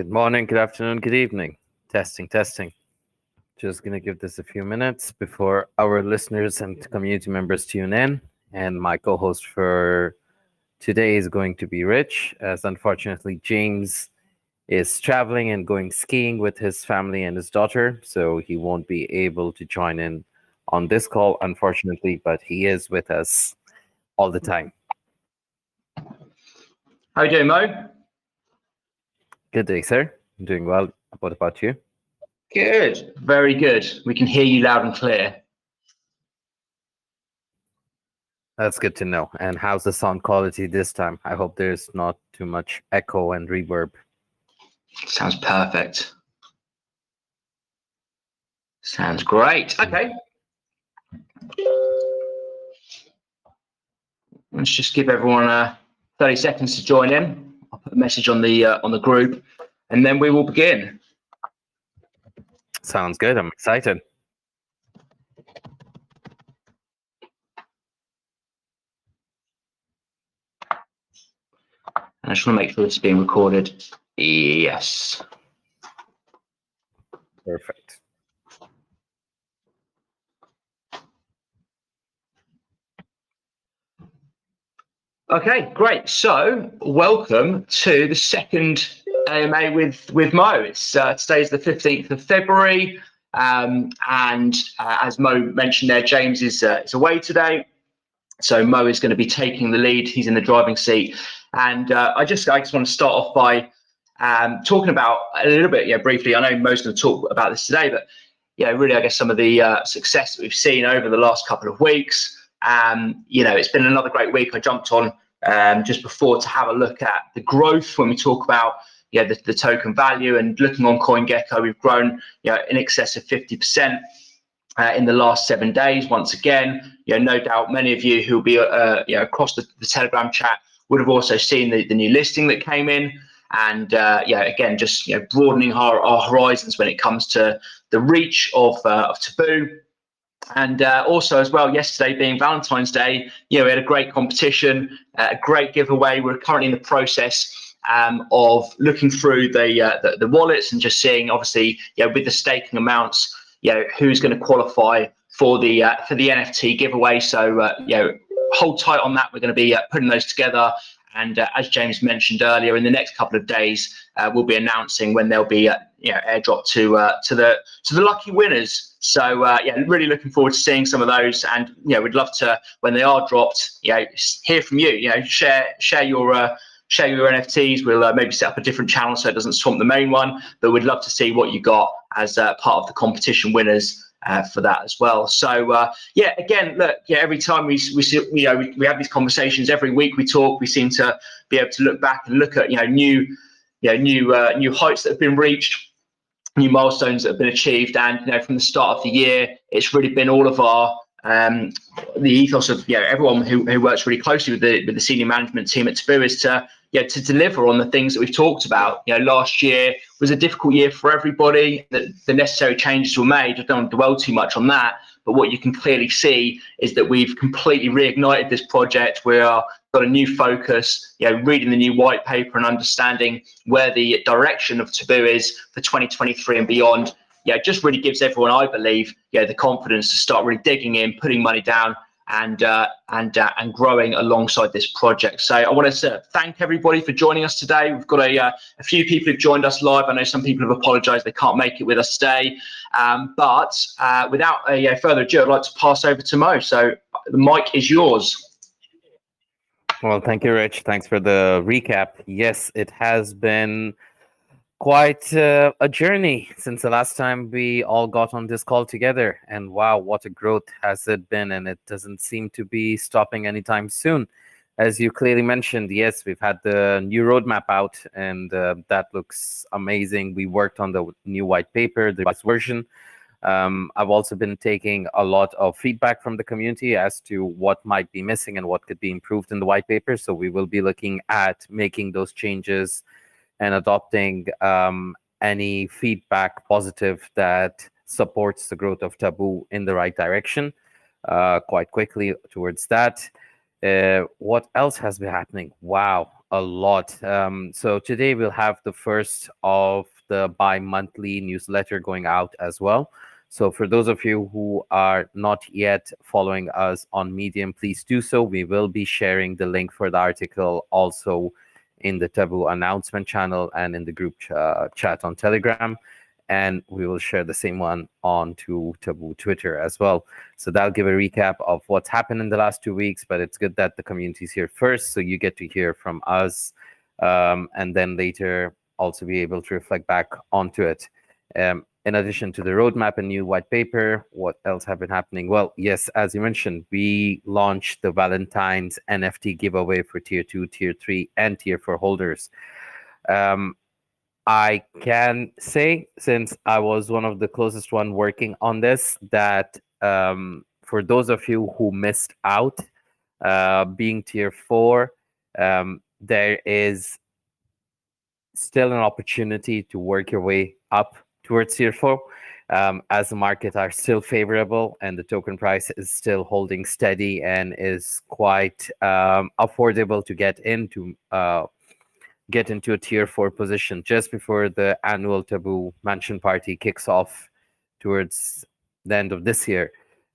Good morning, good afternoon, good evening. Testing, testing. Just going to give this a few minutes before our listeners and community members tune in. And my co host for today is going to be Rich, as unfortunately, James is traveling and going skiing with his family and his daughter. So he won't be able to join in on this call, unfortunately, but he is with us all the time. How are you doing, Mo? Good day, sir. I'm doing well. What about you? Good, very good. We can hear you loud and clear. That's good to know. And how's the sound quality this time? I hope there's not too much echo and reverb. Sounds perfect. Sounds great. Okay. Let's just give everyone 30 seconds to join in. I'll put a message on the group, and then we will begin. Sounds good. I'm excited. I just want to make sure it's being recorded. Yes. Perfect. Okay, great. So, welcome to the second AMA with Mo. It's today's the 15th of February, and as Mo mentioned there, James is away today. So Mo is going to be taking the lead. He's in the driving seat, and I just want to start off by talking about a little bit, briefly. I know Mo's going to talk about this today, but really, I guess some of the success that we've seen over the last couple of weeks. It's been another great week. I jumped on just before to have a look at the growth when we talk about the token value, and looking on CoinGecko, we've grown in excess of 50%. In the last 7 days. Once again, no doubt many of you who'll be across the Telegram chat would have also seen the new listing that came in, and again, just broadening our horizons when it comes to the reach of Taboo. And also as well, yesterday being Valentine's Day, we had a great competition, a great giveaway. We're currently in the process of looking through the wallets and just seeing, obviously, with the staking amounts, who's going to qualify for the NFT giveaway. So hold tight on that. We're going to be putting those together, and as James mentioned earlier, in the next couple of days, we'll be announcing when they'll be airdropped to the lucky winners. So really looking forward to seeing some of those, and we'd love to, when they are dropped, hear from you. Share your NFTs. We'll maybe set up a different channel so it doesn't swamp the main one, but we'd love to see what you got as part of the competition winners for that as well. So again, look, every time we have these conversations, every week we talk, we seem to be able to look back and look at new heights that have been reached, new milestones that have been achieved, and from the start of the year, it's really been all of our the ethos of everyone who works really closely with the senior management team at Taboo is to deliver on the things that we've talked about. Last year was a difficult year for everybody. The necessary changes were made. I don't want to dwell too much on that, but what you can clearly see is that we've completely reignited this project. We are got a new focus, reading the new white paper and understanding where the direction of Taboo is for 2023 and beyond. Just really gives everyone, I believe, the confidence to start really digging in, putting money down, and growing alongside this project. So I want to thank everybody for joining us today. We've got a few people who've joined us live. I know some people have apologized they can't make it with us today, but without further ado, I'd like to pass over to Mo. So the mic is yours. Well, thank you, Rich. Thanks for the recap. Yes, it has been quite a journey since the last time we all got on this call together, and wow, what a growth has it been, and it doesn't seem to be stopping anytime soon. As you clearly mentioned, yes, we've had the new roadmap out, and that looks amazing. We worked on the new white paper, the revised version. I've also been taking a lot of feedback from the community as to what might be missing and what could be improved in the white paper, so we will be looking at making those changes and adopting any feedback positive that supports the growth of Taboo in the right direction quite quickly towards that. What else has been happening? Wow. a lot. So today we'll have the first of the bi-monthly newsletter going out as well. So for those of you who are not yet following us on Medium, please do so. We will be sharing the link for the article also in the Taboo announcement channel and in the group chat on Telegram. And we will share the same one on to Taboo Twitter as well. So that'll give a recap of what's happened in the last 2 weeks, but it's good that the community's here first, so you get to hear from us, and then later also be able to reflect back onto it. In addition to the roadmap and new white paper, what else have been happening? Well, yes, as you mentioned, we launched the Valentine's NFT giveaway for Tier 2, Tier 3, and Tier 4 holders. I can say, since I was one of the closest one working on this, that for those of you who missed out, being Tier 4, there is still an opportunity to work your way up towards Tier 4, as the market are still favorable and the token price is still holding steady and is quite affordable to get into a Tier 4 position just before the annual Taboo Mansion Party kicks off towards the end of this year.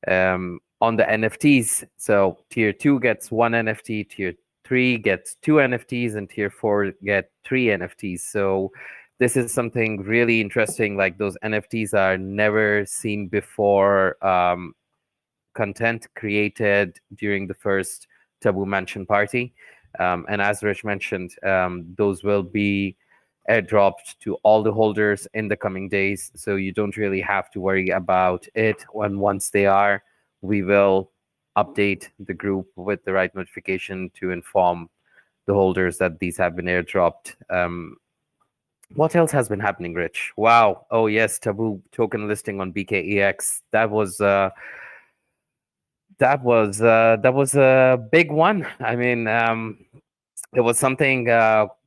On the NFTs, so Tier 2 gets 1 NFT, Tier 3 gets 2 NFTs, and Tier 4 get 3 NFTs. So this is something really interesting. Like, those NFTs are never seen before content created during the first Taboo Mansion Party. And as Rich mentioned, those will be airdropped to all the holders in the coming days. So you don't really have to worry about it. Once they are, we will update the group with the right notification to inform the holders that these have been airdropped. What else has been happening, Rich? Wow. Oh, yes. Taboo token listing on BKEX. That was a big one. I mean, it was something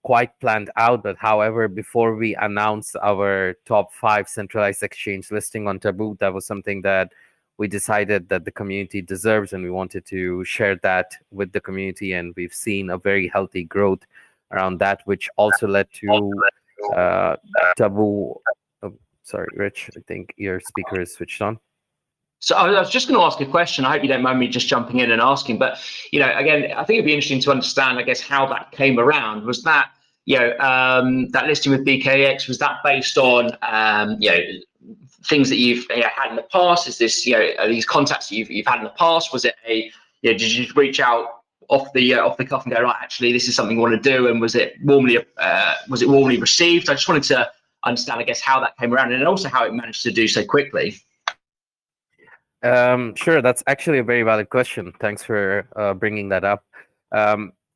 quite planned out. But however, before we announced our top 5 centralized exchange listing on Taboo, that was something that we decided that the community deserves, and we wanted to share that with the community. And we've seen a very healthy growth around that, which also led to Taboo. Oh, sorry, Rich. I think your speaker is switched on. So I was just going to ask a question. I hope you don't mind me just jumping in and asking. But again, I think it'd be interesting to understand, I guess, how that came around. Was that that listing with BKX? Was that based on things that you've had in the past? Is this these contacts that you've had in the past? Was it did you just reach out off the cuff and go, right, actually this is something we want to do? And was it warmly received? I just wanted to understand, I guess, how that came around, and also how it managed to do so quickly. Sure, that's actually a very valid question. Thanks for bringing that up.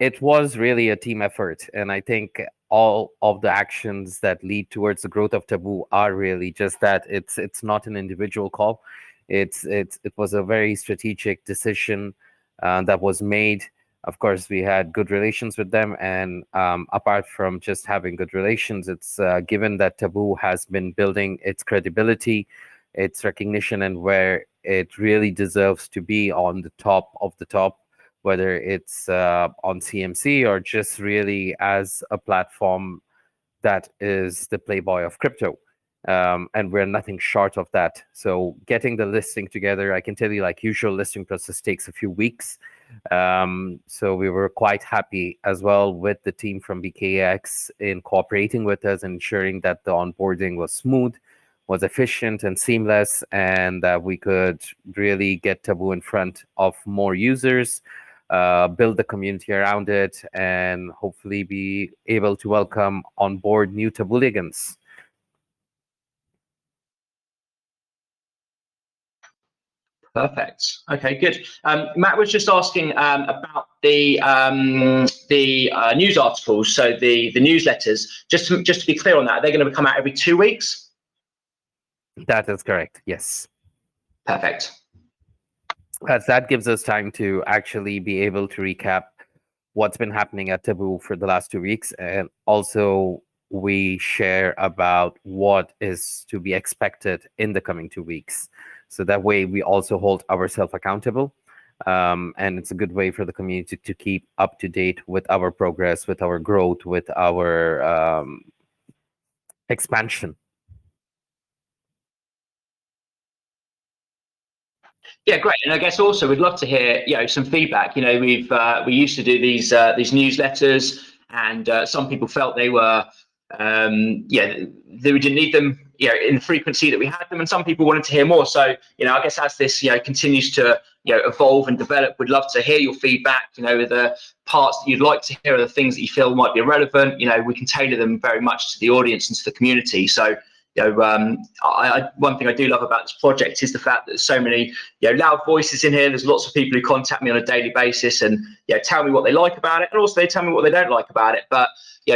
It was really a team effort, and I think all of the actions that lead towards the growth of Taboo are really just that. It's not an individual call. It was a very strategic decision that was made. Of course, we had good relations with them, and apart from just having good relations, it's given that Taboo has been building its credibility, its recognition, and where it really deserves to be on the top of the top, whether it's on CMC or just really as a platform that is the Playboy of crypto. And we're nothing short of that. So getting the listing together, I can tell you, like, usual listing process takes a few weeks. So we were quite happy as well with the team from BKX in cooperating with us, ensuring that the onboarding was smooth, was efficient and seamless, and that we could really get Taboo in front of more users, build the community around it, and hopefully be able to welcome on board new Tabooligans. Perfect. Okay, good. Matt was just asking about the news articles, so the newsletters. Just to be clear on that, they're going to come out every 2 weeks. That is correct. Yes. Perfect. As that gives us time to actually be able to recap what's been happening at Taboo for the last 2 weeks, and also we share about what is to be expected in the coming 2 weeks. So that way we also hold ourselves accountable. And it's a good way for the community to keep up to date with our progress, with our growth, with our expansion. Yeah, great. And I guess also we'd love to hear, some feedback. We used to do these newsletters, and some people felt they were, they didn't need them, in the frequency that we had them, and some people wanted to hear more. So, I guess as this, continues to, evolve and develop, we'd love to hear your feedback. The parts that you'd like to hear, are the things that you feel might be relevant. We can tailor them very much to the audience and to the community. So, one thing I do love about this project is the fact that there's so many loud voices in here. There's lots of people who contact me on a daily basis and tell me what they like about it, and also they tell me what they don't like about it. But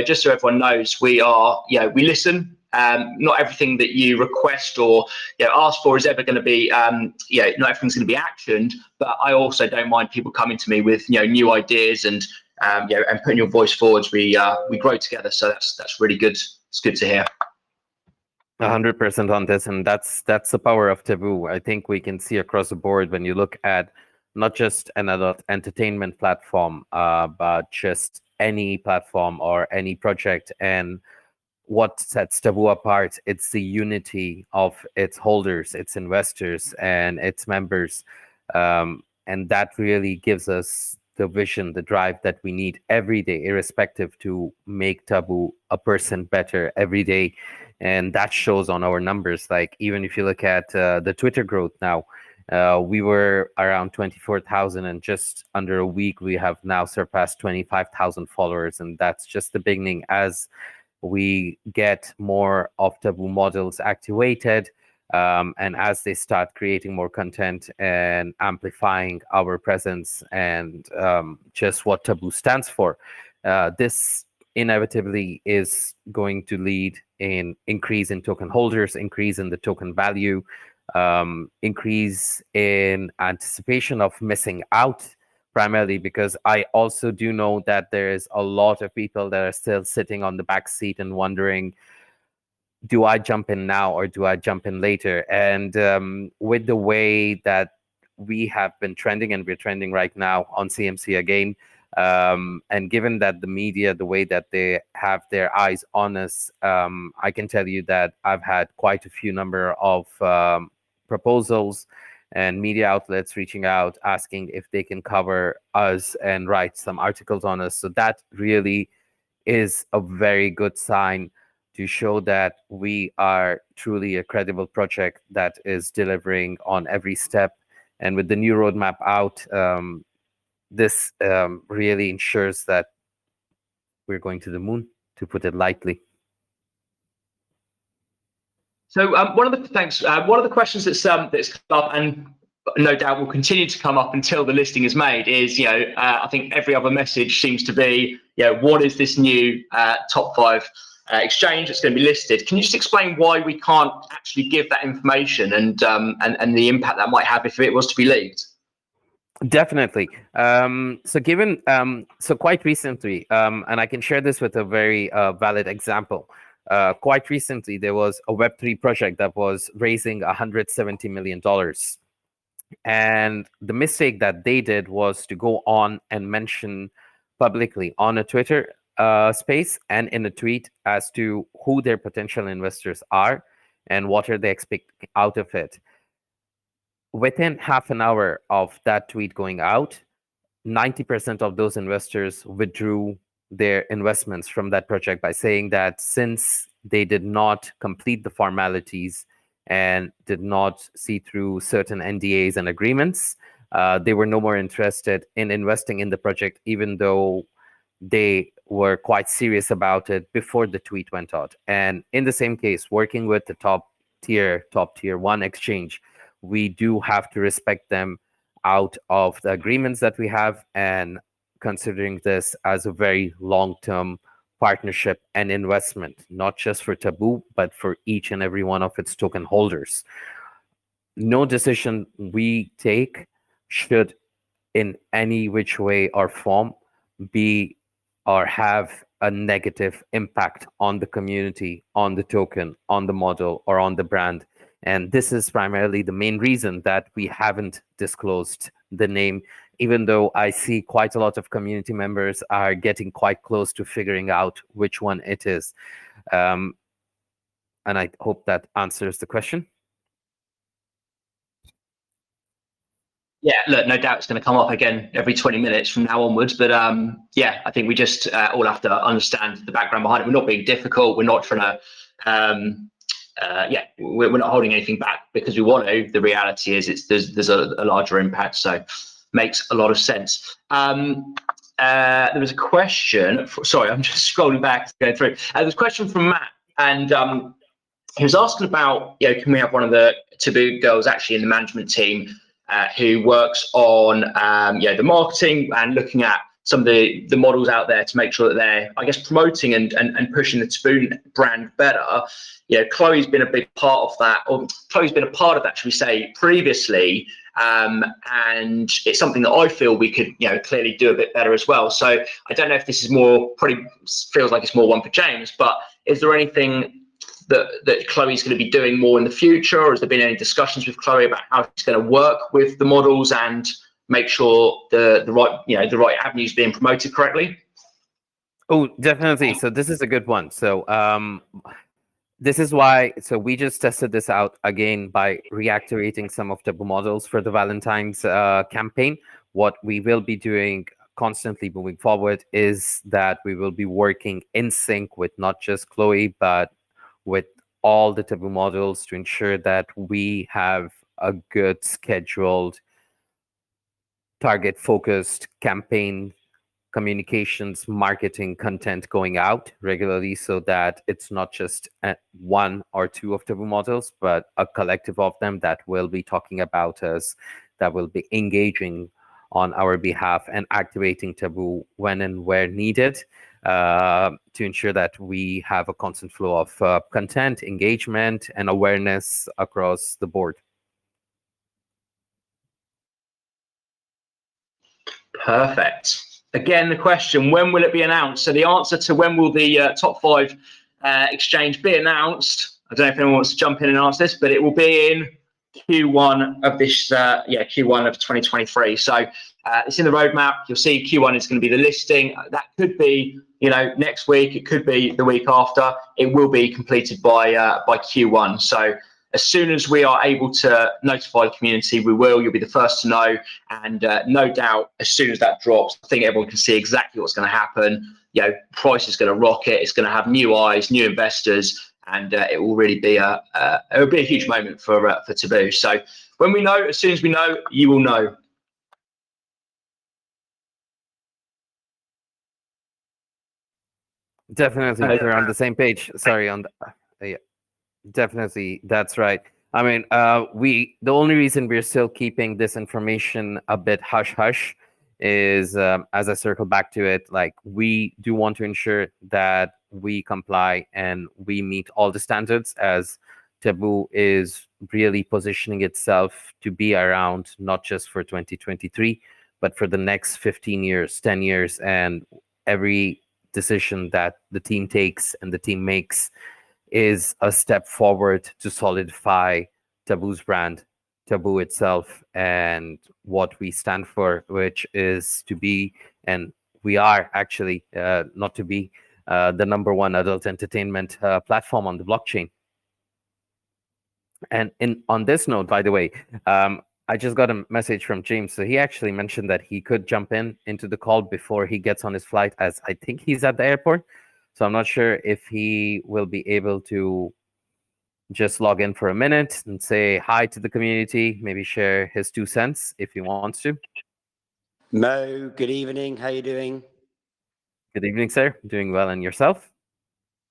just so everyone knows, we listen. Not everything that you request or ask for is ever going to be not everything's going to be actioned. But I also don't mind people coming to me with new ideas and and putting your voice forwards. We grow together, so that's really good. It's good to hear. 100% on this, and that's the power of Taboo. I think we can see across the board when you look at not just an adult entertainment platform, but just any platform or any project. And what sets Taboo apart, it's the unity of its holders, its investors, and its members. And that really gives us the vision, the drive that we need every day, irrespective, to make Taboo a person better every day. And that shows on our numbers. Like, even if you look at the Twitter growth now, we were around 24,000, and just under a week we have now surpassed 25,000 followers. And that's just the beginning. As we get more of Taboo models activated, and as they start creating more content and amplifying our presence and just what Taboo stands for, this inevitably is going to lead in increase in token holders, increase in the token value, increase in anticipation of missing out, primarily because I also do know that there's a lot of people that are still sitting on the back seat and wondering, do I jump in now or do I jump in later? And with the way that we have been trending, and we're trending right now on CMC again, and given that the media, the way that they have their eyes on us, I can tell you that I've had quite a few number of proposals and media outlets reaching out, asking if they can cover us and write some articles on us. So that really is a very good sign to show that we are truly a credible project that is delivering on every step. And with the new roadmap out, this really ensures that we're going to the moon, to put it lightly. So one of the questions that's come up, and no doubt will continue to come up until the listing is made, is I think every other message seems to be what is this new top 5 exchange that's going to be listed? Can you just explain why we can't actually give that information and the impact that might have if it was to be leaked? Definitely. So quite recently, and I can share this with a very valid example. Quite recently, there was a Web3 project that was raising $170 million. And the mistake that they did was to go on and mention publicly on a Twitter space and in a tweet as to who their potential investors are and what are they expecting out of it. Within half an hour of that tweet going out, 90% of those investors withdrew their investments from that project by saying that since they did not complete the formalities and did not see through certain NDAs and agreements, they were no more interested in investing in the project, even though they were quite serious about it before the tweet went out. And in the same case, working with the top tier 1 exchange, we do have to respect them out of the agreements that we have, and considering this as a very long-term partnership and investment, not just for Taboo, but for each and every one of its token holders. No decision we take should in any which way or form be or have a negative impact on the community, on the token, on the model, or on the brand. And this is primarily the main reason that we haven't disclosed the name, even though I see quite a lot of community members are getting quite close to figuring out which one it is. Um, and I hope that answers the question. Yeah, look, no doubt it's going to come up again every 20 minutes from now onwards. But yeah, I think we just all have to understand the background behind it. We're not being difficult. We're not trying to, yeah, we're not holding anything back because we want to. The reality is, there's a larger impact. So makes a lot of sense. There was a question. Sorry, I'm just scrolling back, going through. There was a question from Matt, and he was asking about, can we have one of the Taboo girls actually in the management team who works on, the marketing and looking at some of the models out there to make sure that they're, I guess, promoting and pushing the Taboo brand better. Chloe's been a big part of that, or Chloe's been a part of that, should we say, previously. And it's something that I feel we could, clearly do a bit better as well. So I don't know if this is probably feels like it's more one for James, but is there anything that Chloe's going to be doing more in the future, or has there been any discussions with Chloe about how she's going to work with the models and make sure the right avenues being promoted correctly? Oh, definitely. So this is a good one. So this is why. So we just tested this out again by reactivating some of the models for the Valentine's campaign. What we will be doing constantly moving forward is that we will be working in sync with not just Chloe, but with all the Taboo models to ensure that we have a good scheduled, target focused campaign communications, marketing content going out regularly, so that it's not just one or two of Taboo models, but a collective of them that will be talking about us, that will be engaging on our behalf and activating Taboo when and where needed, to ensure that we have a constant flow of content, engagement, and awareness across the board. Perfect. Again, the question, when will it be announced? So the answer to when will the top 5 exchange be announced, I don't know if anyone wants to jump in and answer this, but it will be in Q1 of this, Q1 of 2023. So it's in the roadmap. You'll see Q1 is going to be the listing. That could be, next week. It could be the week after. It will be completed by Q1. So as soon as we are able to notify the community, we will. You'll be the first to know. And no doubt, as soon as that drops, I think everyone can see exactly what's going to happen. Price is going to rocket. It's going to have new eyes, new investors, and it will really be a huge moment for Taboo. So when we know, as soon as we know, you will know. Definitely, we're on the same page. Sorry, yeah, definitely, that's right. I mean, the only reason we're still keeping this information a bit hush hush is, as I circle back to it, like, we do want to ensure that we comply and we meet all the standards, as Taboo is really positioning itself to be around not just for 2023, but for the next 15 years, 10 years, and every decision that the team takes and the team makes is a step forward to solidify Taboo's brand, Taboo itself, and what we stand for, which is to be, and we are actually, not to be, the #1 adult entertainment platform on the blockchain. And on this note, by the way, I just got a message from James. So he actually mentioned that he could jump into the call before he gets on his flight, as I think he's at the airport. So I'm not sure if he will be able to just log in for a minute and say hi to the community, maybe share his 2 cents if he wants to. Mo, good evening. How you doing? Good evening, sir. Doing well, and yourself?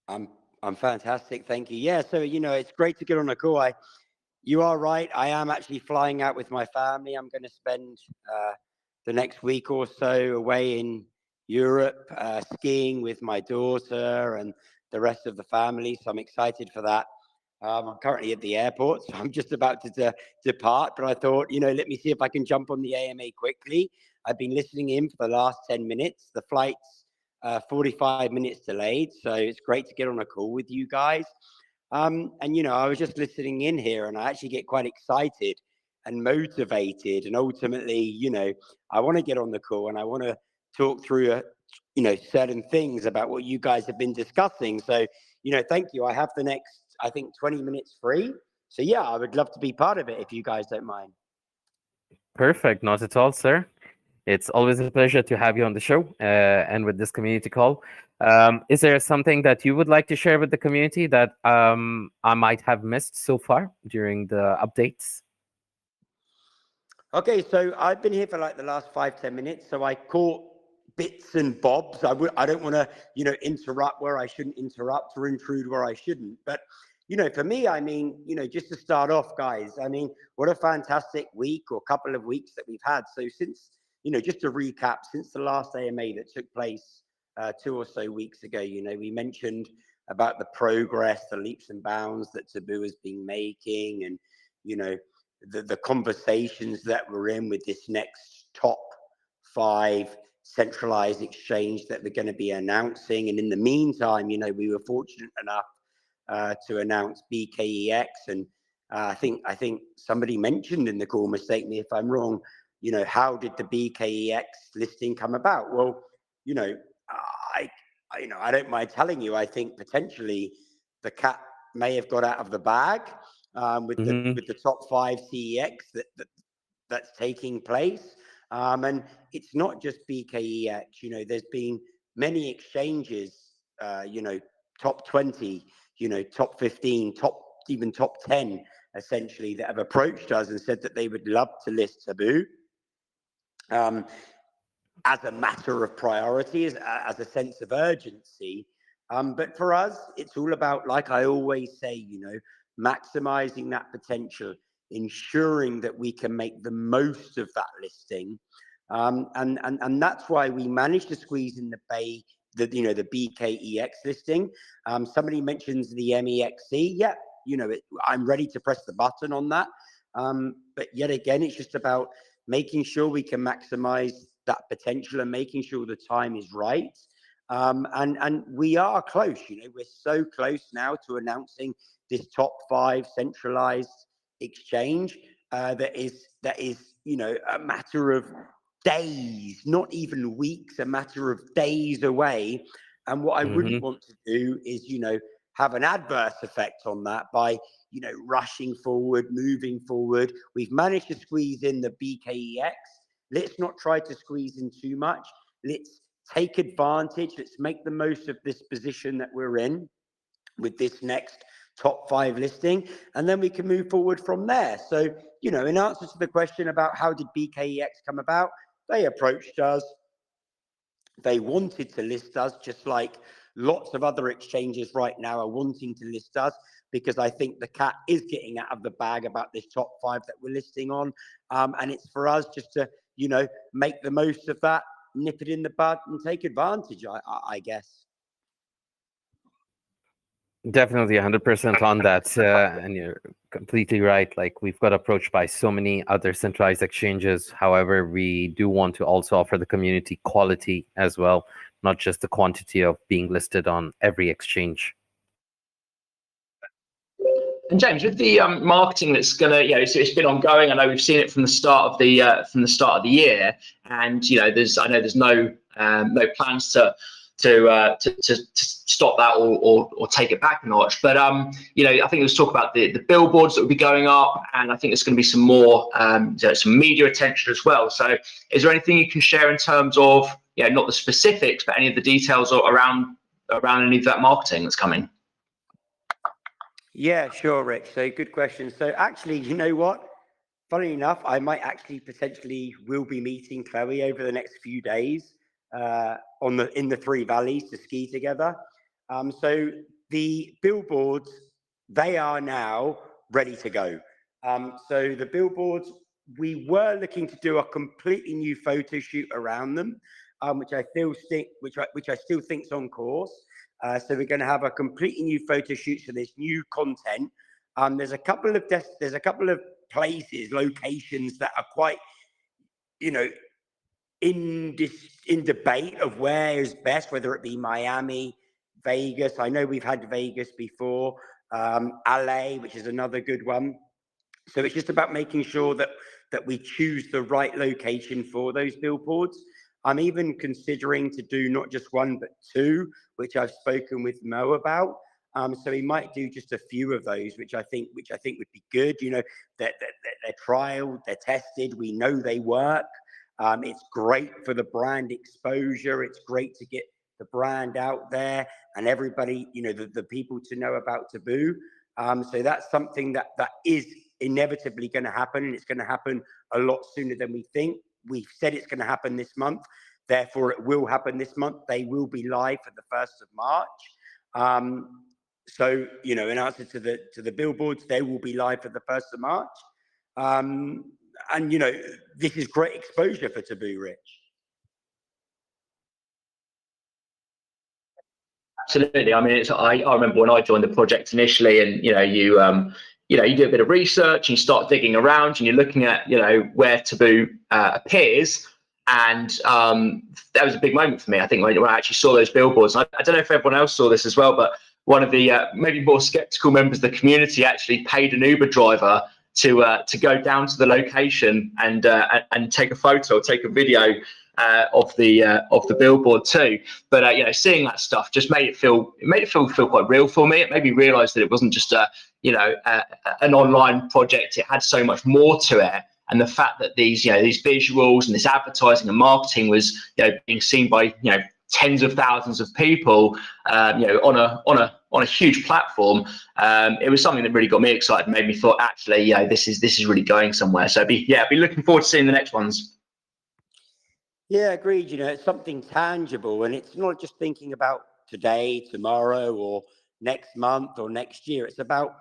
I'm fantastic, thank you. Yeah, so it's great to get on a call. You are right. I am actually flying out with my family. I'm going to spend the next week or so away in Europe, skiing with my daughter and the rest of the family. So I'm excited for that. I'm currently at the airport, so I'm just about to depart. But I thought, let me see if I can jump on the AMA quickly. I've been listening in for the last 10 minutes. The flight's 45 minutes delayed, so it's great to get on a call with you guys. And I was just listening in here, and I actually get quite excited and motivated. And ultimately, you know, I want to get on the call and I want to talk through, you know, certain things about what you guys have been discussing. So, you know, thank you. I have the next, I think, 20 minutes free. So yeah, I would love to be part of it if you guys don't mind. Perfect. Not at all, sir. It's always a pleasure to have you on the show and with this community call. Is there something that you would like to share with the community that I might have missed so far during the updates? Okay, so I've been here for like the last 5-10 minutes, so I caught bits and bobs. I don't want to, you know, interrupt where I shouldn't interrupt or intrude where I shouldn't. But, you know, for me, I mean, you know, just to start off, guys, I mean, what a fantastic week or couple of weeks that we've had. So since, you know, just to recap, since the last AMA that took place 2 or so weeks ago, you know, we mentioned about the progress, the leaps and bounds that Taboo has been making, and, you know, the conversations that we're in with this next top 5 centralized exchange that we're going to be announcing. And in the meantime, you know, we were fortunate enough to announce BKEX. And I think somebody mentioned in the call, mistake me if I'm wrong, you know, how did the BKEX listing come about? Well, you know, I don't mind telling you, I think potentially the cat may have got out of the bag with the top 5 CEX that's taking place. And it's not just BKEX, you know, there's been many exchanges, you know, top 20, you know, top 15, even top 10, essentially, that have approached us and said that they would love to list Taboo as a matter of priority, as a sense of urgency. But for us, it's all about, like I always say, you know, maximizing that potential, ensuring that we can make the most of that listing. And that's why we managed to squeeze in the BKEX listing. Somebody mentions the MEXC. Yeah, you know, I'm ready to press the button on that. But yet again, it's just about making sure we can maximize that potential and making sure the time is right. And we are close, you know, we're so close now to announcing this top 5 centralized exchange that is, you know, a matter of days, not even weeks, a matter of days away. And what I wouldn't want to do is, you know, have an adverse effect on that by, you know, rushing forward, moving forward. We've managed to squeeze in the BKEX. Let's not try to squeeze in too much. Let's take advantage. Let's make the most of this position that we're in with this next top 5 listing, and then we can move forward from there. So, you know, in answer to the question about how did BKEX come about, they approached us. They wanted to list us, just like lots of other exchanges right now are wanting to list us, because I think the cat is getting out of the bag about this top 5 that we're listing on. And it's for us just to, you know, make the most of that, nip it in the bud and take advantage, I guess. Definitely 100% on that. And you're completely right. Like, we've got approached by so many other centralized exchanges. However, we do want to also offer the community quality as well, not just the quantity of being listed on every exchange. And James, with the marketing that's gonna, you know, it's been ongoing. I know we've seen it from the start of the year, and you know, there's no plans to stop that or take it back a notch. But you know, I think let's talk about the billboards that will be going up, and I think there's going to be some more some media attention as well. So, is there anything you can share in terms of, you know, not the specifics, but any of the details around any of that marketing that's coming? Yeah, sure, Rich. So good question. So actually, you know what? Funny enough, I might actually potentially will be meeting Chloe over the next few days in the 3 Valleys to ski together. So the billboards, they are now ready to go. So the billboards, we were looking to do a completely new photo shoot around them, which I still think's on course. So we're going to have a completely new photo shoot for this new content. There's a couple of places, locations that are quite, you know, in debate of where is best, whether it be Miami, Vegas. I know we've had Vegas before, LA, which is another good one. So it's just about making sure that we choose the right location for those billboards. I'm even considering to do not just one but two, which I've spoken with Mo about. So we might do just a few of those, which I think would be good. You know, they're trialed, they're tested. We know they work. It's great for the brand exposure. It's great to get the brand out there and everybody, you know, the people to know about Taboo. So that's something that is inevitably going to happen, and it's going to happen a lot sooner than we think. We've said it's going to happen this month, therefore it will happen this month. They will be live for the 1st of March. So, you know, in answer to the billboards, they will be live for the 1st of March. And, you know, this is great exposure for Taboo, Rich. Absolutely. I mean, I remember when I joined the project initially, and you do a bit of research and you start digging around and you're looking at where Taboo appears, and that was a big moment for me. I think when I actually saw those billboards, I don't know if everyone else saw this as well, but one of the maybe more skeptical members of the community actually paid an Uber driver to go down to the location and take a photo or take a video of the billboard too. But seeing that stuff just made it feel quite real for me. It made me realise that it wasn't just an online project. It had so much more to it. And the fact that these visuals and this advertising and marketing was being seen by tens of thousands of people on a huge platform, it was something that really got me excited and made me thought, actually, this is really going somewhere. So I'd be looking forward to seeing the next ones. Yeah, agreed. You know, it's something tangible, and it's not just thinking about today, tomorrow, or next month or next year. It's about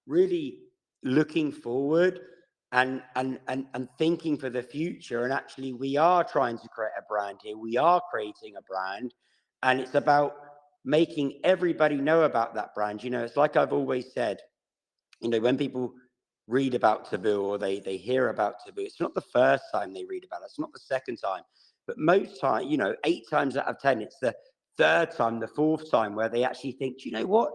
really looking forward and thinking for the future. And actually, we are trying to create a brand here. We are creating a brand, and it's about making everybody know about that brand. You know, it's like I've always said, you know, when people read about Taboo or they hear about Taboo, it's not the first time they read about it. It's not the second time. But most time, 8 times out of 10, it's the third time, the fourth time where they actually think, do you know what?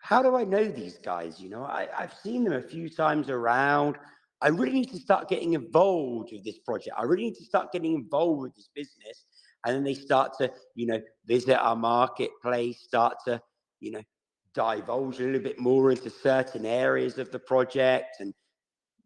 How do I know these guys? I've seen them a few times around. I really need to start getting involved with this project. I really need to start getting involved with this business. And then they start to, visit our marketplace, start to, divulge a little bit more into certain areas of the project and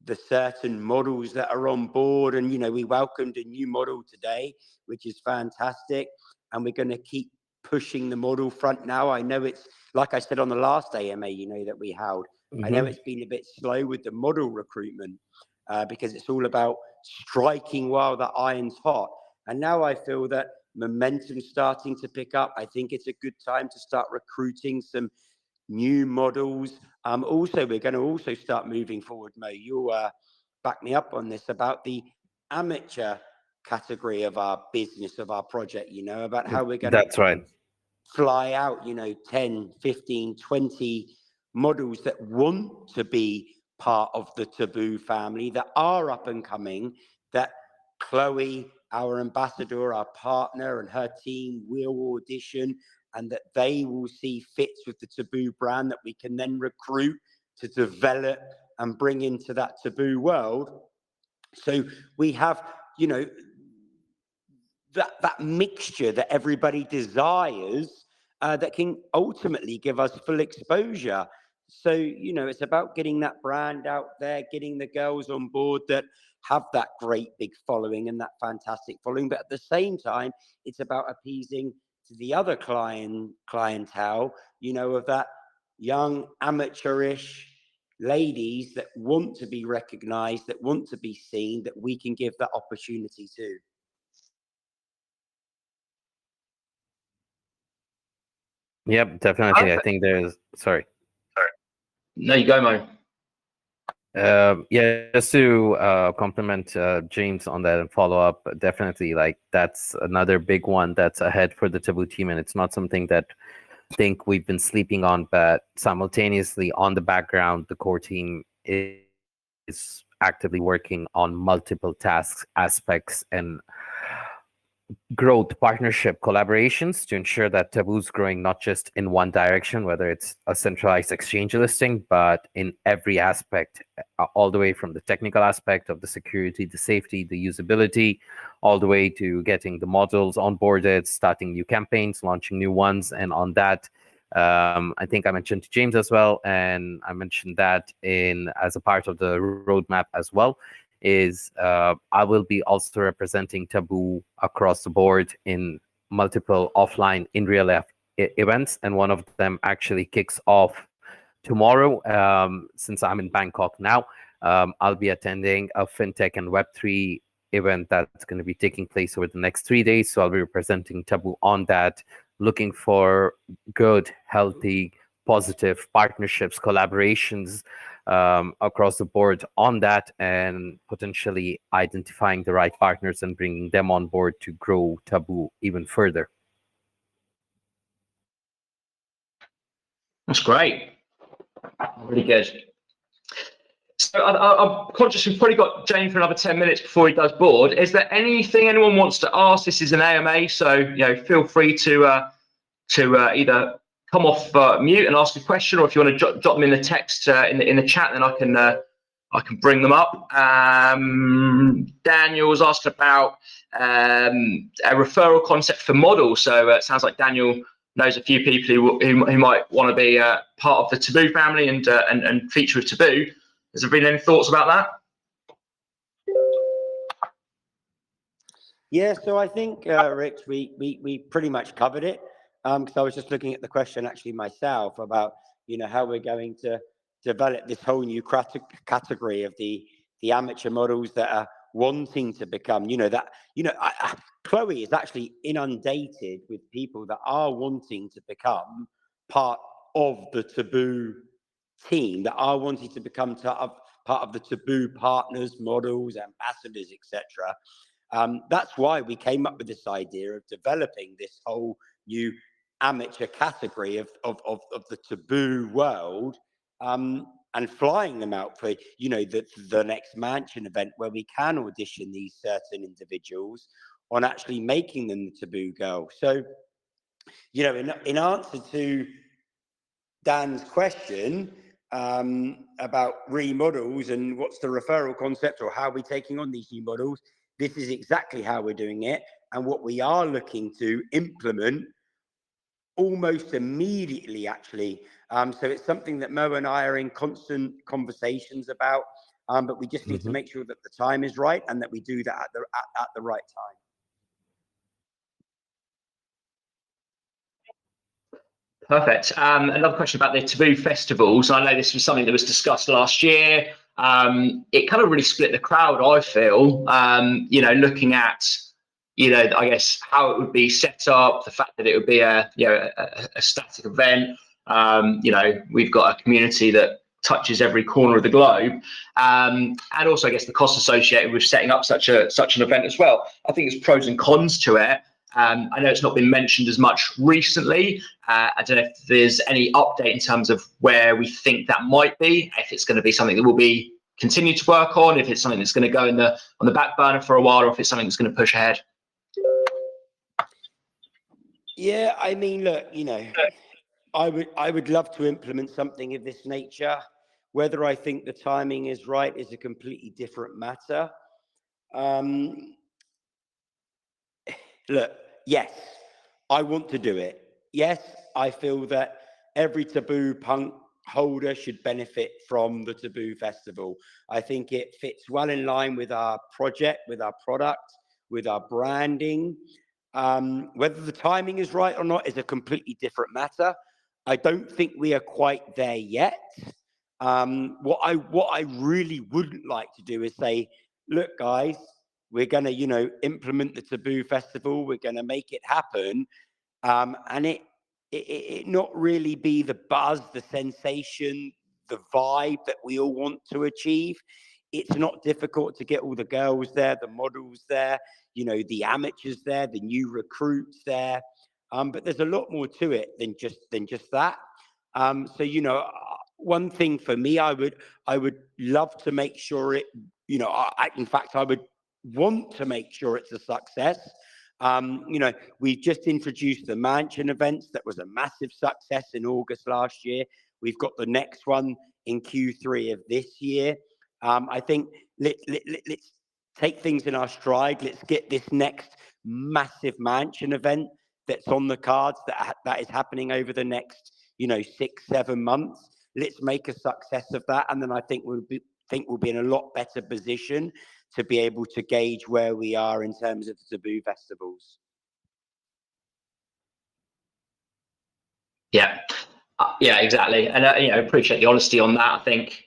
the certain models that are on board. And, we welcomed a new model today, which is fantastic. And we're going to keep pushing the model front now. I know it's, like I said on the last AMA, that we held, I know it's been a bit slow with the model recruitment because it's all about striking while the iron's hot. And now I feel that momentum's starting to pick up. I think it's a good time to start recruiting some new models. Also, we're going to also start moving forward, Mo. You'll back me up on this about the amateur category of our business, of our project, about how we're going to fly out, 10, 15, 20 models that want to be part of the Taboo family, that are up and coming, that Chloe, our ambassador, our partner, and her team will audition, and that they will see fits with the Taboo brand that we can then recruit to develop and bring into that Taboo world. So we have, that mixture that everybody desires that can ultimately give us full exposure. So, it's about getting that brand out there, getting the girls on board that have that great big following and that fantastic following. But at the same time, it's about appeasing to the other clientele, of that young amateurish ladies that want to be recognized, that want to be seen, that we can give that opportunity to. Yep, definitely. I think there's sorry. No, you go, Mo. Yeah, just to compliment James on that and follow up, definitely, like, that's another big one that's ahead for the Taboo team, and it's not something that I think we've been sleeping on, but simultaneously on the background, the core team is actively working on multiple tasks, aspects, and growth, partnership, collaborations to ensure that Taboo's growing not just in one direction, whether it's a centralized exchange listing, but in every aspect, all the way from the technical aspect of the security, the safety, the usability, all the way to getting the models onboarded, starting new campaigns, launching new ones. And on that, I think I mentioned to James as well, and I mentioned that in as a part of the roadmap as well, is I will be also representing Taboo across the board in multiple offline in real life events, and one of them actually kicks off tomorrow. Since I'm in Bangkok now, I'll be attending a fintech and Web3 event that's going to be taking place over the next 3 days. So I'll be representing Taboo on that, looking for good, healthy, positive partnerships, collaborations across the board on that, and potentially identifying the right partners and bringing them on board to grow Taboo even further. That's great. Really good. So I'm conscious we've probably got Jane for another 10 minutes before he does board. Is there anything anyone wants to ask? This is an AMA, so feel free to either come off mute and ask a question, or if you want to jot them in the text in the chat, then I can bring them up. Daniel was asked about a referral concept for models. So it sounds like Daniel knows a few people who might want to be part of the Taboo family and feature with Taboo. Has there been any thoughts about that? Yeah, so I think, Rich, we pretty much covered it. Because I was just looking at the question actually myself about, how we're going to develop this whole new category of the amateur models that are wanting to become, Chloe is actually inundated with people that are wanting to become part of the Taboo team, that are wanting to become part of the Taboo partners, models, ambassadors, etc. That's why we came up with this idea of developing this whole new amateur category of the Taboo world, and flying them out for the next Mansion event, where we can audition these certain individuals on actually making them the Taboo girl. So in answer to Dan's question about remodels and what's the referral concept, or how we're taking on these new models, this is exactly how we're doing it, and what we are looking to implement almost immediately, actually. So it's something that Mo and I are in constant conversations about, but we just need to make sure that the time is right and that we do that at the right time. Perfect. Another question about the Taboo festivals. I know this was something that was discussed last year. It kind of really split the crowd, I feel, looking at, I guess how it would be set up, the fact that it would be a static event. We've got a community that touches every corner of the globe, and also I guess the cost associated with setting up such an event as well. I think there's pros and cons to it. I know it's not been mentioned as much recently. I don't know if there's any update in terms of where we think that might be, if it's going to be something that we'll be continue to work on, if it's something that's going to go on the back burner for a while, or if it's something that's going to push ahead. Yeah, I mean, look, I would love to implement something of this nature. Whether I think the timing is right is a completely different matter. Look, yes, I want to do it. Yes, I feel that every Taboo punk holder should benefit from the Taboo Festival. I think it fits well in line with our project, with our product, with our branding. Whether the timing is right or not is a completely different matter. I don't think we are quite there yet. What I really wouldn't like to do is say, look, guys, we're going to, implement the Taboo Festival. We're going to make it happen. And it not really be the buzz, the sensation, the vibe that we all want to achieve. It's not difficult to get all the girls there, the models there, the amateurs there, the new recruits there. But there's a lot more to it than just that. So, one thing for me, I would love to make sure it, in fact, I would want to make sure it's a success. We've just introduced the Mansion events. That was a massive success in August last year. We've got the next one in Q3 of this year. I think let's take things in our stride. Let's get this next massive Mansion event that's on the cards that is happening over the next 6-7 months. Let's make a success of that, and then I think we'll be in a lot better position to be able to gauge where we are in terms of the Taboo festivals. Yeah. Yeah, exactly. And, appreciate the honesty on that. I think,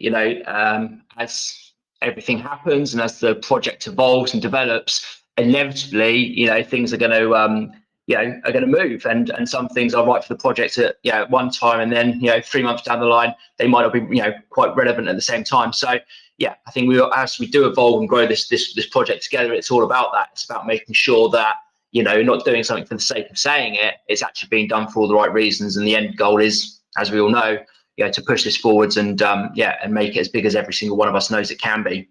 as everything happens and as the project evolves and develops, inevitably, things are going to, are going to move, and some things are right for the project at one time, and then 3 months down the line they might not be quite relevant at the same time. So yeah, I think as we do evolve and grow this project together, it's all about that. It's about making sure that not doing something for the sake of saying it. It's actually being done for all the right reasons, and the end goal is, as we all know, to push this forwards and and make it as big as every single one of us knows it can be.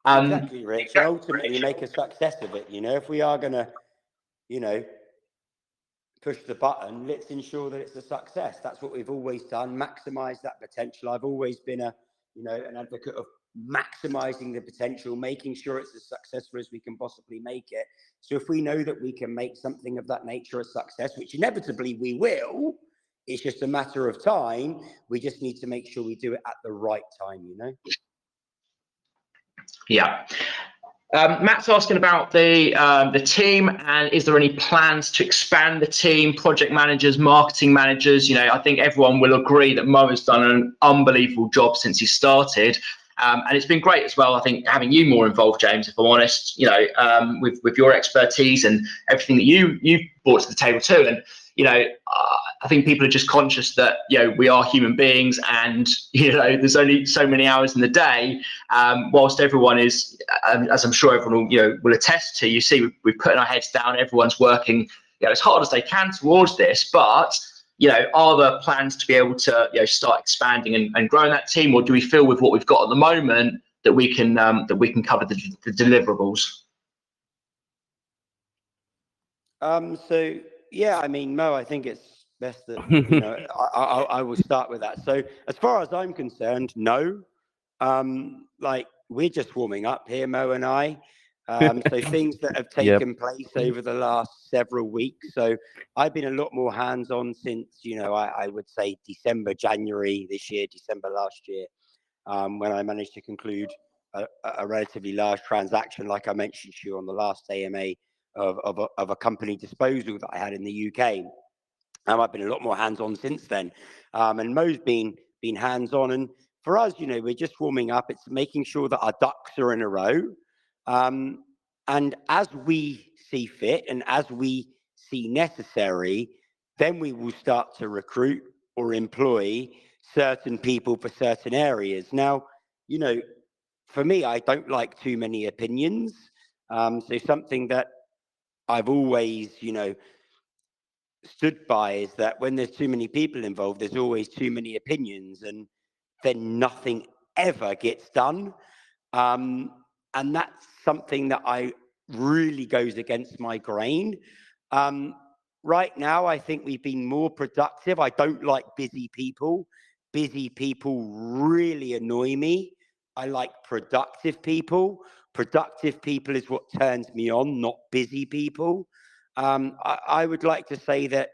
Exactly, Rich. And ultimately make a success of it. If we are going to, push the button, let's ensure that it's a success. That's what we've always done. Maximize that potential. I've always been an advocate of maximizing the potential, making sure it's as successful as we can possibly make it. So if we know that we can make something of that nature a success, which inevitably we will, it's just a matter of time. We just need to make sure we do it at the right time, Yeah. Matt's asking about the team, and is there any plans to expand the team, project managers, marketing managers? I think everyone will agree that Moe has done an unbelievable job since he started. And it's been great as well, I think, having you more involved, James, if I'm honest, with your expertise and everything that you brought to the table too. And, I think people are just conscious that, we are human beings, and, there's only so many hours in the day. Whilst everyone is, as I'm sure everyone will attest to, you see, we're putting our heads down, everyone's working, as hard as they can towards this, but are there plans to be able to start expanding and growing that team, or do we feel with what we've got at the moment that we can cover the deliverables? So yeah, I mean, Mo, I think it's best that I will start with that. So as far as I'm concerned, no, we're just warming up here, Mo and I. So things that have taken place over the last several weeks. So I've been a lot more hands-on since, I would say December last year, when I managed to conclude a relatively large transaction, like I mentioned to you on the last AMA of a company disposal that I had in the UK. I've been a lot more hands-on since then. And Mo's been hands-on. And for us, we're just warming up. It's making sure that our ducks are in a row. And as we see fit and as we see necessary, then we will start to recruit or employ certain people for certain areas. Now, for me, I don't like too many opinions. So something that I've always, stood by is that when there's too many people involved, there's always too many opinions, and then nothing ever gets done. And that's something that I really goes against my grain. Right now, I think we've been more productive. I don't like busy people. Busy people really annoy me. I like productive people. Productive people is what turns me on, not busy people. I would like to say that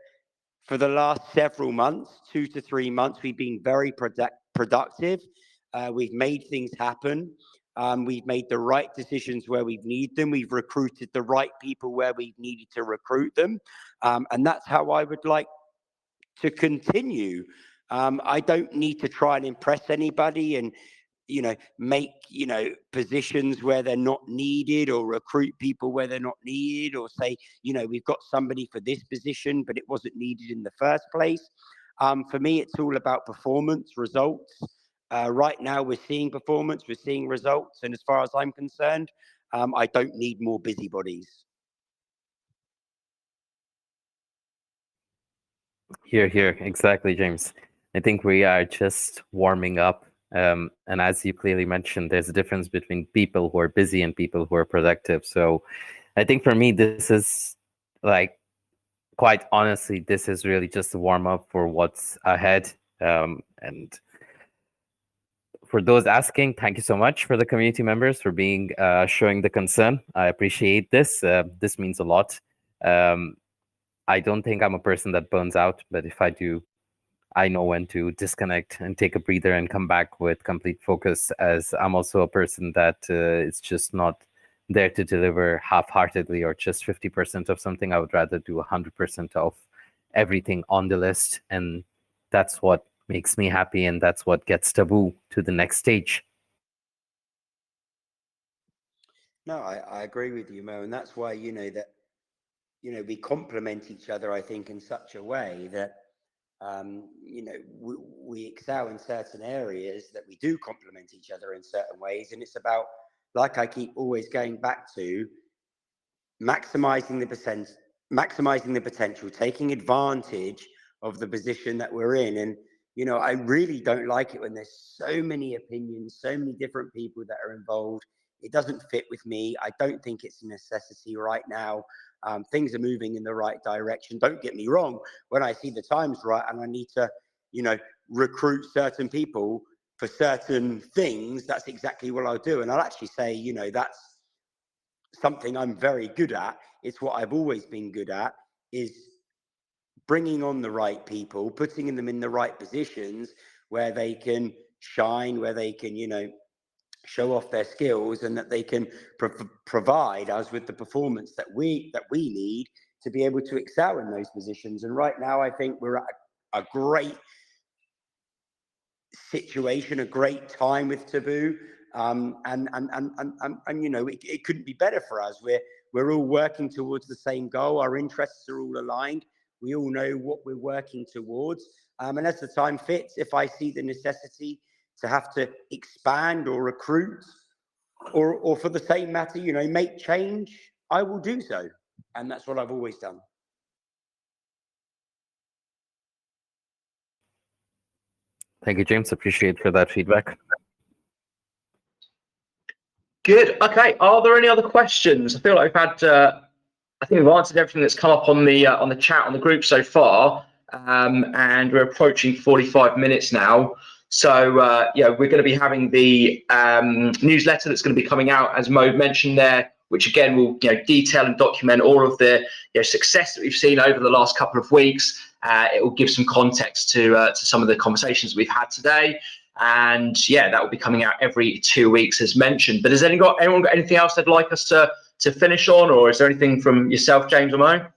for the last several months, 2 to 3 months, we've been very productive. We've made things happen. We've made the right decisions where we've needed them. We've recruited the right people where we've needed to recruit them. And that's how I would like to continue. I don't need to try and impress anybody and make, positions where they're not needed, or recruit people where they're not needed, or say, we've got somebody for this position, but it wasn't needed in the first place. For me, it's all about performance, results. Right now, we're seeing performance, we're seeing results. And as far as I'm concerned, I don't need more busybodies. Here, exactly, James. I think we are just warming up. And as you clearly mentioned, there's a difference between people who are busy and people who are productive. So I think for me, this is like, quite honestly, this is really just a warm up for what's ahead. And for those asking, thank you so much for the community members for being showing the concern. I appreciate this. This means a lot. Um, I don't think I'm a person that burns out, but if I do, I know when to disconnect and take a breather and come back with complete focus, as I'm also a person that is just not there to deliver half-heartedly or just 50% of something. I would rather do 100% of everything on the list. And that's what makes me happy. And that's what gets Taboo to the next stage. No, I agree with you, Mo, and that's why we complement each other. I think in such a way that we excel in certain areas, that we do complement each other in certain ways, and it's about, like I keep always going back to, maximizing the potential, taking advantage of the position that we're in. And I really don't like it when there's so many opinions, so many different people that are involved. It doesn't fit with me. I don't think it's a necessity right now. Things are moving in the right direction. Don't get me wrong. When I see the times right and I need to, recruit certain people for certain things, that's exactly what I'll do. And I'll actually say, that's something I'm very good at. It's what I've always been good at, is bringing on the right people, putting them in the right positions where they can shine, where they can, show off their skills, and that they can provide us with the performance that we need to be able to excel in those positions. And right now, I think we're at a great situation, a great time with Taboo. It couldn't be better for us. We're all working towards the same goal. Our interests are all aligned. We all know what we're working towards. And as the time fits, if I see the necessity to have to expand or recruit, or for the same matter, make change, I will do so. And that's what I've always done. Thank you, James. Appreciate for that feedback. Good. Okay. Are there any other questions? I feel like we've had. I think we've answered everything that's come up on the chat on the group so far, and we're approaching 45 minutes now. So we're going to be having the newsletter that's going to be coming out, as Mo mentioned there, which again will detail and document all of the success that we've seen over the last couple of weeks. It will give some context to some of the conversations we've had today. And that will be coming out every 2 weeks, as mentioned. But has anyone got anything else they'd like us to finish on, or is there anything from yourself, James or Mo?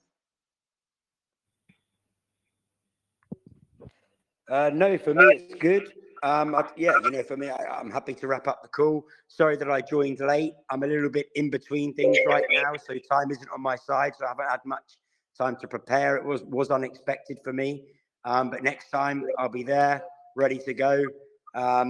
No, for me it's good. For me, I'm happy to wrap up the call. Sorry that I joined late. I'm a little bit in between things right now, so time isn't on my side, so I haven't had much time to prepare. It was unexpected for me, but next time I'll be there, ready to go. For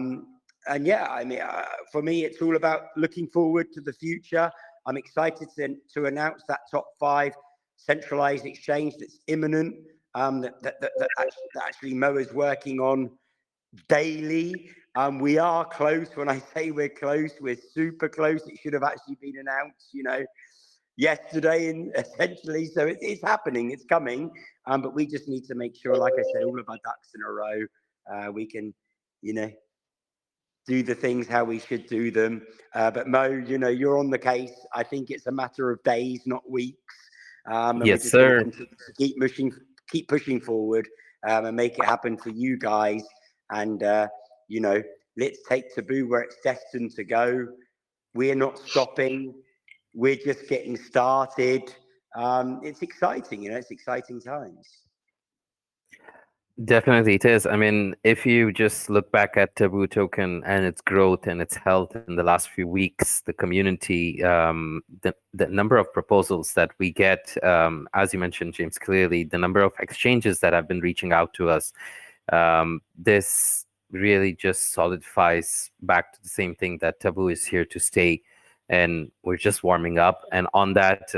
me, it's all about looking forward to the future. I'm excited to announce that top 5 centralized exchange that's imminent. That actually Mo is working on daily. We are close. When I say we're close, we're super close. It should have actually been announced, yesterday, and essentially. So it's happening. It's coming. But we just need to make sure, like I said, all of our ducks in a row. We can, do the things how we should do them. But Mo, you're on the case. I think it's a matter of days, not weeks. And Yes, we're just sir. going to continue to keep pushing forward, and make it happen for you guys. And let's take Taboo where it's destined to go. We're not stopping. We're just getting started. It's exciting, it's exciting times. Definitely it is. I mean, if you just look back at Taboo Token and its growth and its health in the last few weeks, the community, the number of proposals that we get, as you mentioned, James, clearly, the number of exchanges that have been reaching out to us, this really just solidifies back to the same thing, that Taboo is here to stay. And we're just warming up. And on that,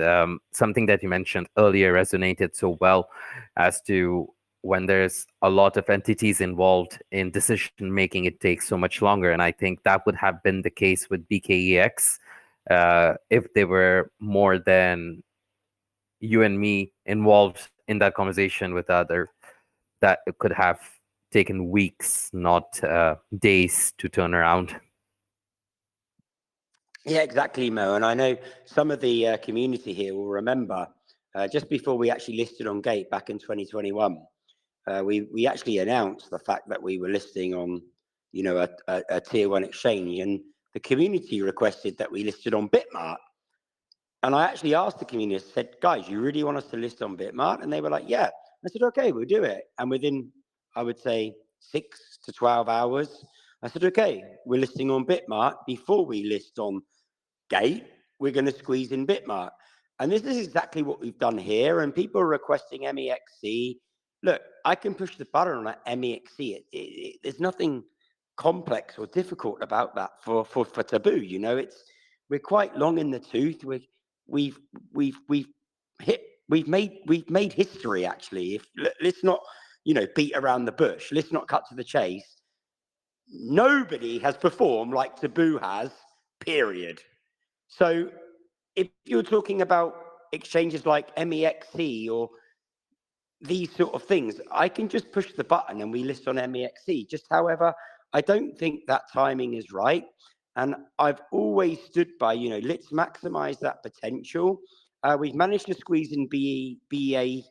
something that you mentioned earlier resonated so well as to when there's a lot of entities involved in decision making, it takes so much longer. And I think that would have been the case with BKEX. if they were more than you and me involved in that conversation with other, that it could have taken weeks, not days, to turn around. Yeah, exactly, Mo. And I know some of the community here will remember just before we actually listed on Gate back in 2021, we actually announced the fact that we were listing on, a tier one exchange, and the community requested that we listed on Bitmart. And I actually asked the community, I said, guys, you really want us to list on Bitmart? And they were like, yeah. I said, okay, we'll do it. And within, I would say, 6 to 12 hours, I said, okay, we're listing on Bitmart. Before we list on Gate, we're going to squeeze in Bitmart. And this is exactly what we've done here. And people are requesting MEXC. Look, I can push the button on that MEXC. There's nothing complex or difficult about that for Taboo. We're quite long in the tooth. We've we've hit we've made history actually. Let's not beat around the bush. Let's not cut to the chase. Nobody has performed like Taboo has. Period. So if you're talking about exchanges like MEXC or these sort of things, I can just push the button and we list on MEXC. Just however, I don't think that timing is right. And I've always stood by, let's maximize that potential. We've managed to squeeze in BAXC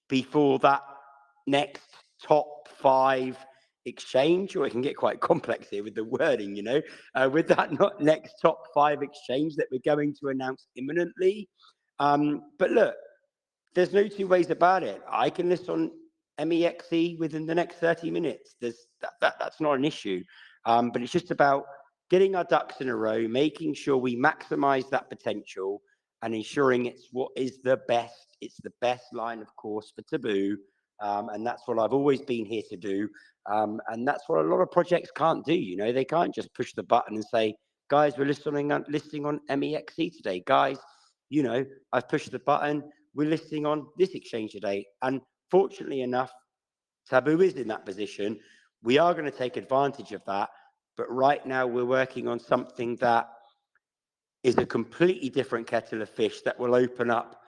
before that next top five exchange, or it can get quite complex here with the wording, with that not next top five exchange that we're going to announce imminently. But look, there's no two ways about it. I can list on MEXC within the next 30 minutes. That's not an issue. But it's just about getting our ducks in a row, making sure we maximize that potential and ensuring it's what is the best. It's the best line of course for Taboo. And that's what I've always been here to do. And that's what a lot of projects can't do. They can't just push the button and say, guys, we're listing on MEXC today. Guys, I've pushed the button. We're listing on this exchange today. And fortunately enough, Taboo is in that position. We are going to take advantage of that. But right now we're working on something that is a completely different kettle of fish that will open up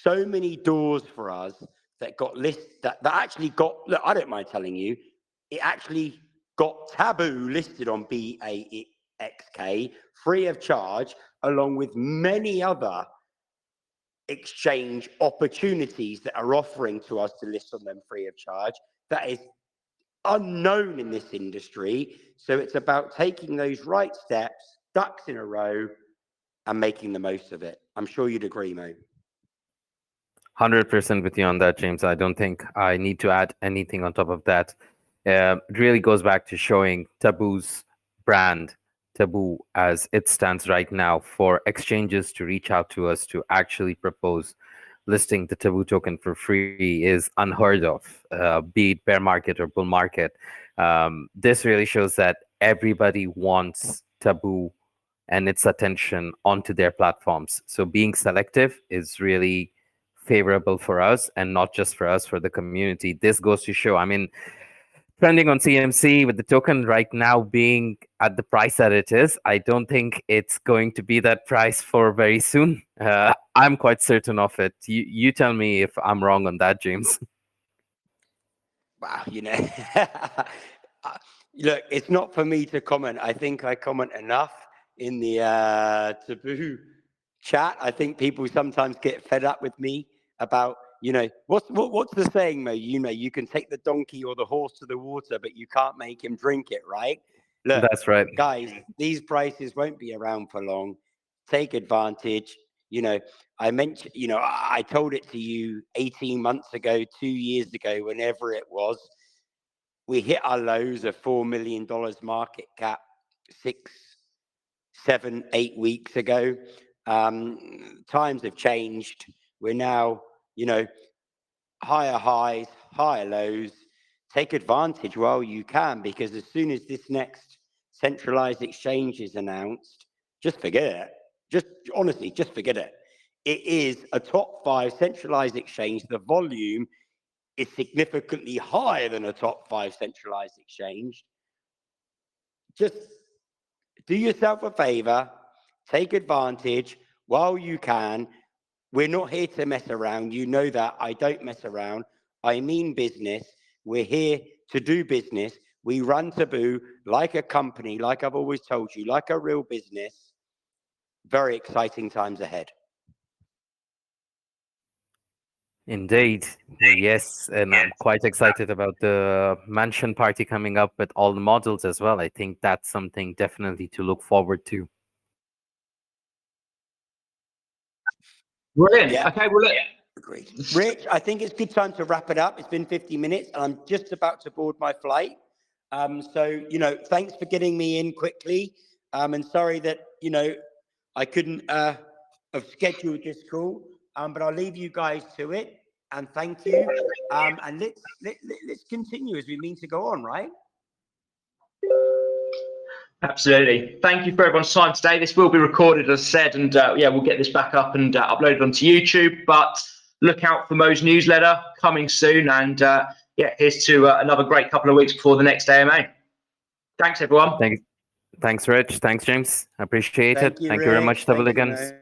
so many doors for us that got that actually got, look, I don't mind telling you, it actually got Taboo listed on BAXK free of charge, along with many other exchange opportunities that are offering to us to list on them free of charge. That is unknown in this industry. So it's about taking those right steps, ducks in a row, and making the most of it. I'm sure you'd agree, Mo. 100% with you on that, James. I don't think I need to add anything on top of that. It really goes back to showing Taboo's brand, Taboo as it stands right now, for exchanges to reach out to us to actually propose listing the Taboo token for free is unheard of, be it bear market or bull market. This really shows that everybody wants Taboo and its attention onto their platforms. So being selective is really favorable for us, and not just for us, for the community. This goes to show, I mean, trending on CMC with the token right now being at the price that it is, I don't think it's going to be that price for very soon. I'm quite certain of it. You tell me if I'm wrong on that, James. Wow, look, it's not for me to comment. I think I comment enough in the Taboo chat. I think people sometimes get fed up with me about, what's the saying, Mo? You can take the donkey or the horse to the water, but you can't make him drink it, right? Look, That's right. guys, these prices won't be around for long. Take advantage. I mentioned, I told it to you 18 months ago, 2 years ago, whenever it was. We hit our lows of $4 million market cap 6, 7, 8 weeks ago. Times have changed. We're now, higher highs, higher lows. Take advantage while you can, because as soon as this next centralized exchange is announced, just forget it. Just honestly, just forget it. It is a top 5 centralized exchange. The volume is significantly higher than a top 5 centralized exchange. Just Do yourself a favor, take advantage while you can. We're not here to mess around. You know that. I don't mess around. I mean business. We're here to do business. We run Taboo like a company, like I've always told you, like a real business. Very exciting times ahead. Indeed. Yes. And I'm quite excited about the mansion party coming up with all the models as well. I think that's something definitely to look forward to. Brilliant. Yeah. Okay, well, look. Agreed. Rich, I think it's good time to wrap it up. It's been 50 minutes and I'm just about to board my flight. So, thanks for getting me in quickly. And sorry that, I couldn't have scheduled this call, but I'll leave you guys to it. And thank you. And let's continue as we mean to go on, right? Absolutely. Thank you for everyone's time today. This will be recorded, as I said, and we'll get this back up and uploaded onto YouTube. But look out for Moe's newsletter coming soon. And here's to another great couple of weeks before the next AMA. Thanks, everyone. Thanks, Rich. Thanks, James. I appreciate it. You, Thank you very Rich. much, Thank Taboo you, again. Mo.